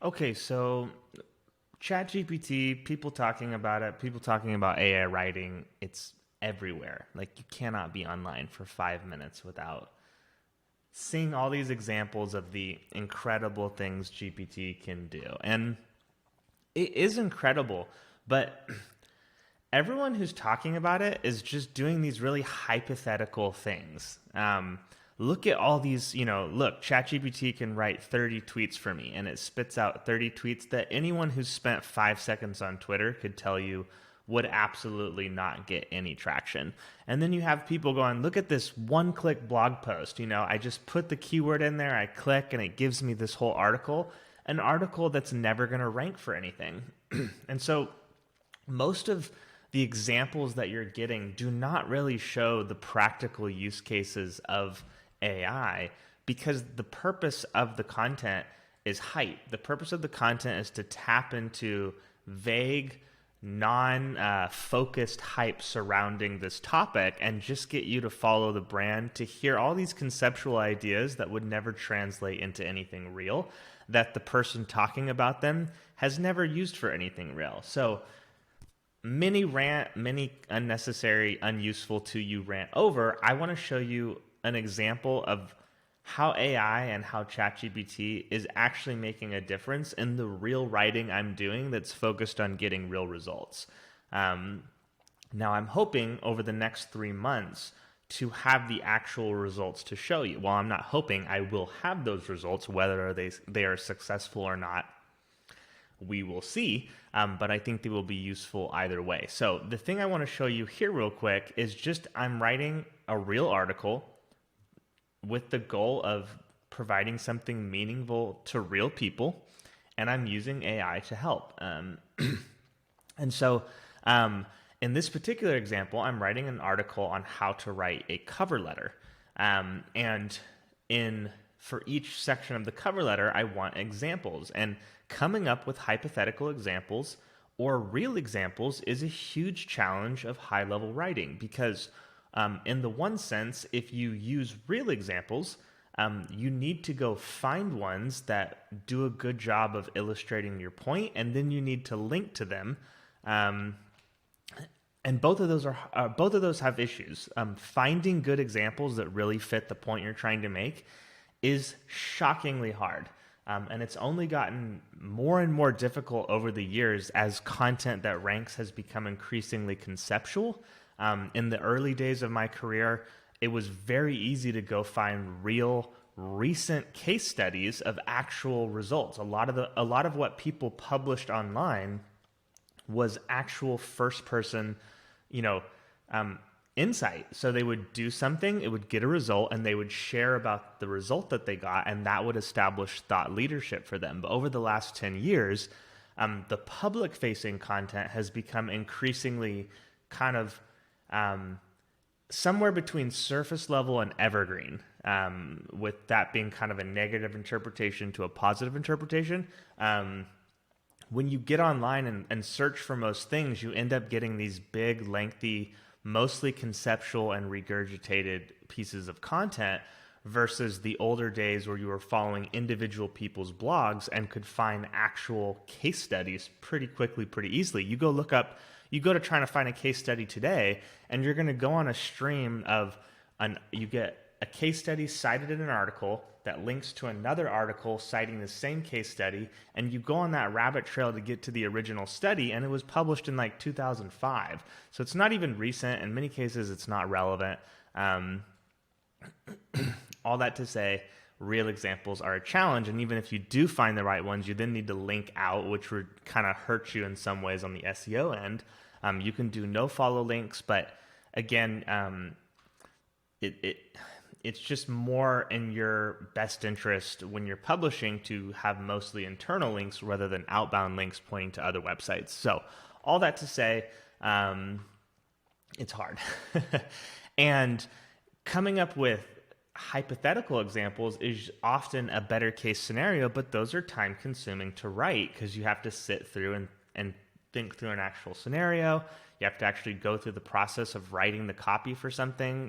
Okay, so ChatGPT, people talking about it, people talking about AI writing, it's everywhere. Like you cannot be online for 5 minutes without seeing all these examples of the incredible things GPT can do. And it is incredible, but everyone who's talking about it is just doing these really hypothetical things. Look at all these, look, ChatGPT can write 30 tweets for me, and it spits out 30 tweets that anyone who's spent 5 seconds on Twitter could tell you would absolutely not get any traction. And then you have people going, look at this one-click blog post. I just put the keyword in there, I click, and it gives me this whole article, an article that's never going to rank for anything. And so most of the examples that you're getting do not really show the practical use cases of AI because the purpose of the content is hype. The purpose of the content is to tap into vague, non-focused hype surrounding this topic and just get you to follow the brand, to hear all these conceptual ideas that would never translate into anything real, that the person talking about them has never used for anything real. So Mini-Rant, mini unnecessary, unuseful to you rant over, I want to show you an example of how AI and how ChatGPT is actually making a difference in the real writing I'm doing that's focused on getting real results. Now, I'm hoping over the next 3 months to have the actual results to show you. Well, I'm not hoping, I will have those results, whether they are successful or not. We will see, but I think they will be useful either way. So the thing I want to show you here real quick is just I'm writing a real article with the goal of providing something meaningful to real people, and I'm using AI to help. And so in this particular example, I'm writing an article on how to write a cover letter. And for each section of the cover letter, I want examples. And coming up with hypothetical examples or real examples is a huge challenge of high-level writing because in the one sense, if you use real examples, you need to go find ones that do a good job of illustrating your point, and then you need to link to them. And both of those have issues. Finding good examples that really fit the point you're trying to make is shockingly hard. And it's only gotten more and more difficult over the years as content that ranks has become increasingly conceptual. In the early days of my career, it was very easy to go find real, recent case studies of actual results. A lot of what people published online was actual first-person, insight. So they would do something, it would get a result, and they would share about the result that they got, and that would establish thought leadership for them. But over the last 10 years, the public-facing content has become increasingly kind of somewhere between surface level and evergreen, with that being kind of a negative interpretation to a positive interpretation. When you get online and search for most things, you end up getting these big, lengthy, mostly conceptual and regurgitated pieces of content versus the older days where you were following individual people's blogs and could find actual case studies pretty quickly, pretty easily. You go to trying to find a case study today, and you're going to go on a stream of you get a case study cited in an article that links to another article citing the same case study, and you go on that rabbit trail to get to the original study, and it was published in like 2005. So it's not even recent. In many cases, it's not relevant. All that to say, real examples are a challenge, and even if you do find the right ones, you then need to link out, which would kind of hurt you in some ways on the SEO end. You can do no follow links, but again, it's just more in your best interest when you're publishing to have mostly internal links rather than outbound links pointing to other websites. So all that to say, it's hard. And coming up with hypothetical examples is often a better case scenario, but those are time consuming to write because you have to sit through and think through an actual scenario. You have to actually go through the process of writing the copy for something,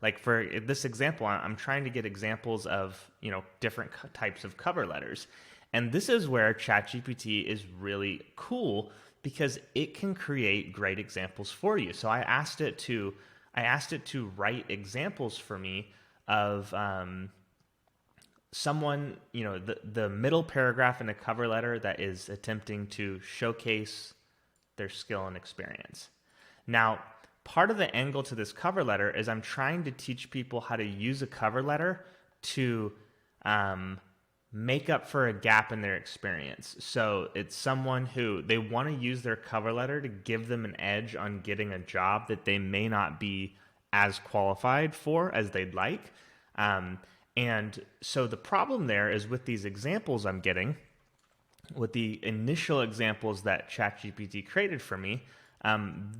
like for this example, I'm trying to get examples of, different types of cover letters. And this is where ChatGPT is really cool because it can create great examples for you. So I asked it to write examples for me of someone, the middle paragraph in a cover letter that is attempting to showcase their skill and experience. Now, part of the angle to this cover letter is I'm trying to teach people how to use a cover letter to make up for a gap in their experience. So it's someone who they want to use their cover letter to give them an edge on getting a job that they may not be as qualified for as they'd like. And so the problem there is with these examples I'm getting, with the initial examples that ChatGPT created for me,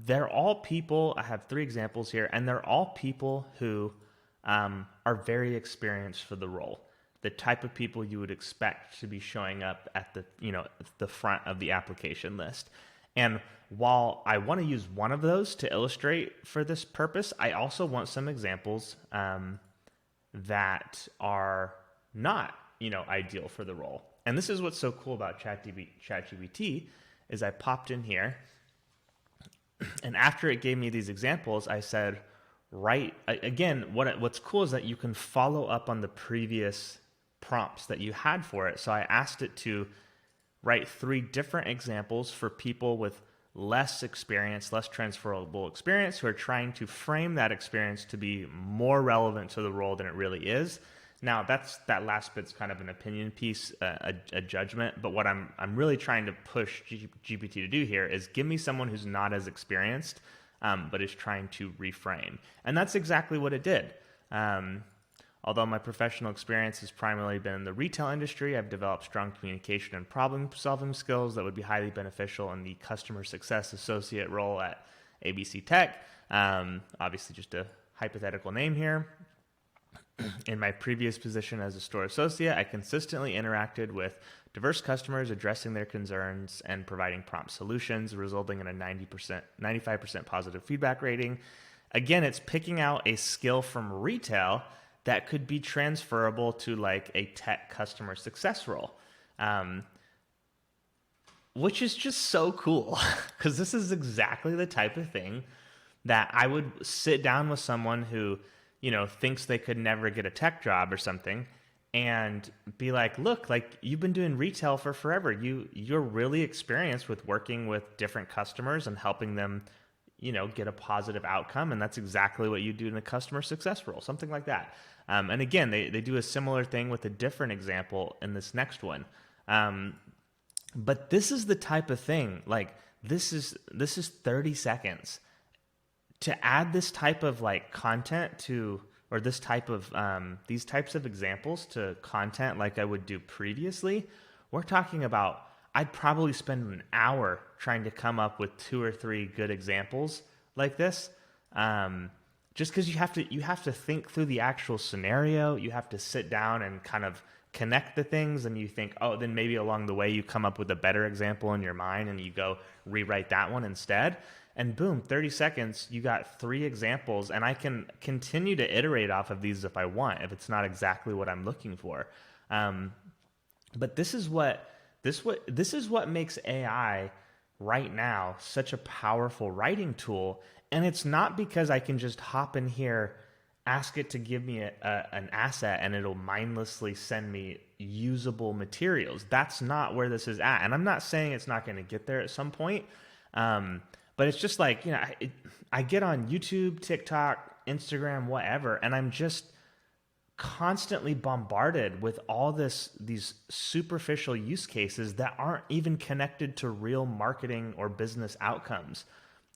they're all people. I have 3 examples here, and they're all people who are very experienced for the role. The type of people you would expect to be showing up at the front of the application list. And while I want to use one of those to illustrate for this purpose, I also want some examples that are not, ideal for the role. And this is what's so cool about ChatGPT is I popped in here, and after it gave me these examples, I said, what's cool is that you can follow up on the previous prompts that you had for it. So I asked it to write 3 different examples for people with less experience, less transferable experience, who are trying to frame that experience to be more relevant to the role than it really is. Now, that last bit's kind of an opinion piece, a judgment, but what I'm really trying to push GPT to do here is give me someone who's not as experienced, but is trying to reframe. And that's exactly what it did. Although my professional experience has primarily been in the retail industry, I've developed strong communication and problem-solving skills that would be highly beneficial in the customer success associate role at ABC Tech. Obviously, just a hypothetical name here. In my previous position as a store associate, I consistently interacted with diverse customers, addressing their concerns and providing prompt solutions, resulting in a 95% positive feedback rating. Again, it's picking out a skill from retail that could be transferable to like a tech customer success role, which is just so cool because this is exactly the type of thing that I would sit down with someone who, thinks they could never get a tech job or something and be like, look, like you've been doing retail for forever. You're really experienced with working with different customers and helping them, get a positive outcome. And that's exactly what you do in a customer success role, something like that. And again, they do a similar thing with a different example in this next one. But this is the type of thing, like this is 30 seconds. To add this type of like content to, or this type of, these types of examples to content like I would do previously, we're talking about, I'd probably spend an hour trying to come up with 2 or 3 good examples like this. Just because you have to think through the actual scenario, you have to sit down and kind of connect the things, and you think, oh, then maybe along the way you come up with a better example in your mind and you go rewrite that one instead. And boom, 30 seconds, you got 3 examples, and I can continue to iterate off of these if I want, if it's not exactly what I'm looking for. But this is what makes AI right now such a powerful writing tool. And it's not because I can just hop in here, ask it to give me an asset, and it'll mindlessly send me usable materials. That's not where this is at. And I'm not saying it's not going to get there at some point. But it's just like, I get on YouTube, TikTok, Instagram, whatever, and I'm just constantly bombarded with all these superficial use cases that aren't even connected to real marketing or business outcomes.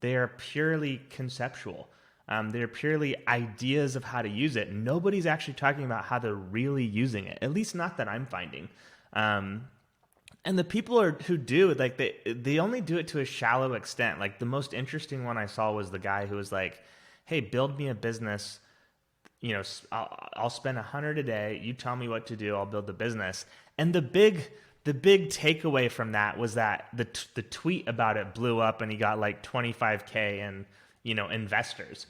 They are purely conceptual. They're purely ideas of how to use it. Nobody's actually talking about how they're really using it, at least not that I'm finding. And the people who do, like they only do it to a shallow extent. Like the most interesting one I saw was the guy who was like, hey, build me a business. I'll spend $100 a day. You tell me what to do. I'll build the business. And the big takeaway from that was that the tweet about it blew up and he got like 25K and, investors,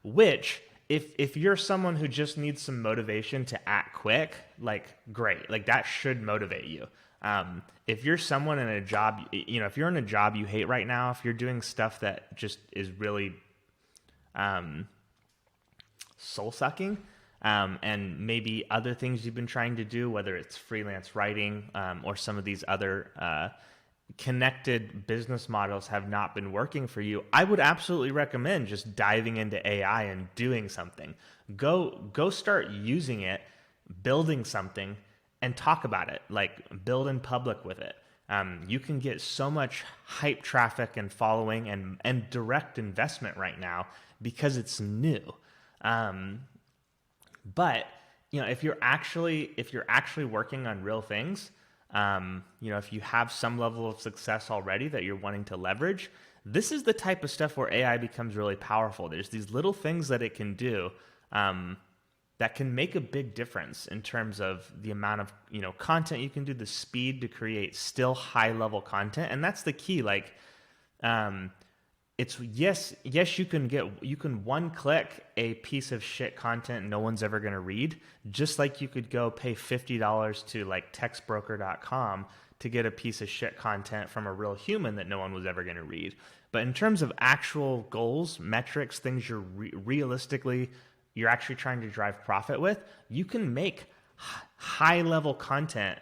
which if you're someone who just needs some motivation to act quick, like great, like that should motivate you. If you're someone in a job, if you're in a job you hate right now, if you're doing stuff that just is really soul sucking, and maybe other things you've been trying to do, whether it's freelance writing or some of these other connected business models have not been working for you, I would absolutely recommend just diving into AI and doing something. Go start using it, building something, and talk about it. Like build in public with it. You can get so much hype traffic and following and direct investment right now because it's new. But if you're actually working on real things, if you have some level of success already that you're wanting to leverage, this is the type of stuff where AI becomes really powerful. There's these little things that it can do that can make a big difference in terms of the amount of content you can do, the speed to create still high level content, and that's the key. Like, it's yes, you can one click a piece of shit content no one's ever going to read, just like you could go pay $50 to like textbroker.com to get a piece of shit content from a real human that no one was ever going to read. But in terms of actual goals, metrics, things you're realistically you're actually trying to drive profit with, you can make high level content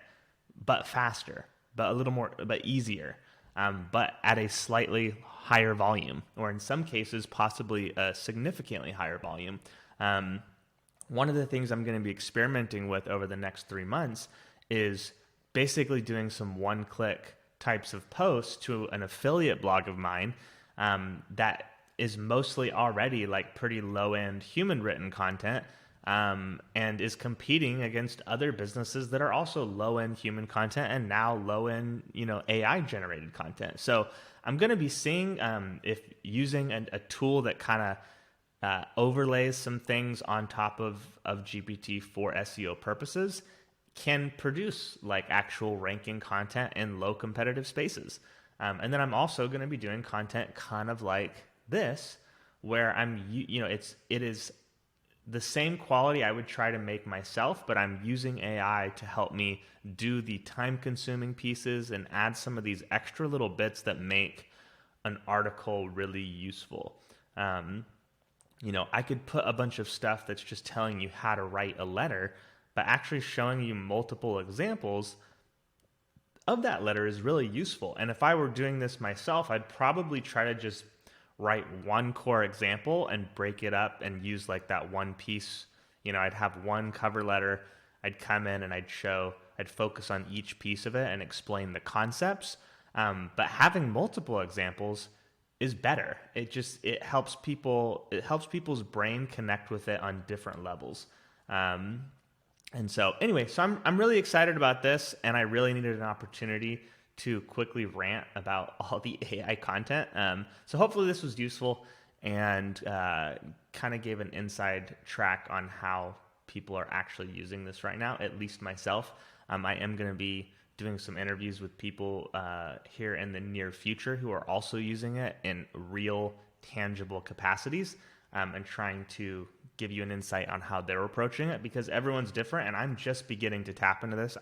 but faster, but a little more, but easier, but at a slightly higher volume, or in some cases, possibly a significantly higher volume. One of the things I'm going to be experimenting with over the next 3 months is basically doing some one-click types of posts to an affiliate blog of mine that is mostly already like pretty low-end human-written content, and is competing against other businesses that are also low-end human content and now low-end, AI-generated content. So I'm going to be seeing if using a tool that kind of overlays some things on top of GPT for SEO purposes can produce like actual ranking content in low competitive spaces. And then I'm also going to be doing content kind of like this, where it is the same quality I would try to make myself, but I'm using AI to help me do the time-consuming pieces and add some of these extra little bits that make an article really useful. I could put a bunch of stuff that's just telling you how to write a letter, but actually showing you multiple examples of that letter is really useful. And if I were doing this myself, I'd probably try to just write one core example and break it up and use like that one piece. I'd have one cover letter, I'd come in and I'd focus on each piece of it and explain the concepts. But having multiple examples is better. It helps people's brain connect with it on different levels. And so anyway, I'm really excited about this, and I really needed an opportunity to quickly rant about all the AI content. So hopefully this was useful and kind of gave an inside track on how people are actually using this right now, at least myself. I am going to be doing some interviews with people here in the near future who are also using it in real, tangible capacities, and trying to give you an insight on how they're approaching it, because everyone's different, and I'm just beginning to tap into this.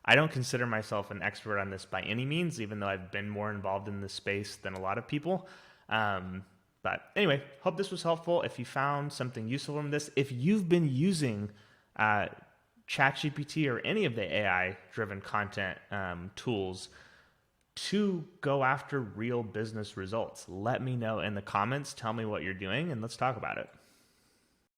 I don't consider myself an expert on this by any means, even though I've been more involved in this space than a lot of people. But anyway, hope this was helpful. If you found something useful from this, if you've been using ChatGPT or any of the AI-driven content tools to go after real business results, let me know in the comments. Tell me what you're doing, and let's talk about it.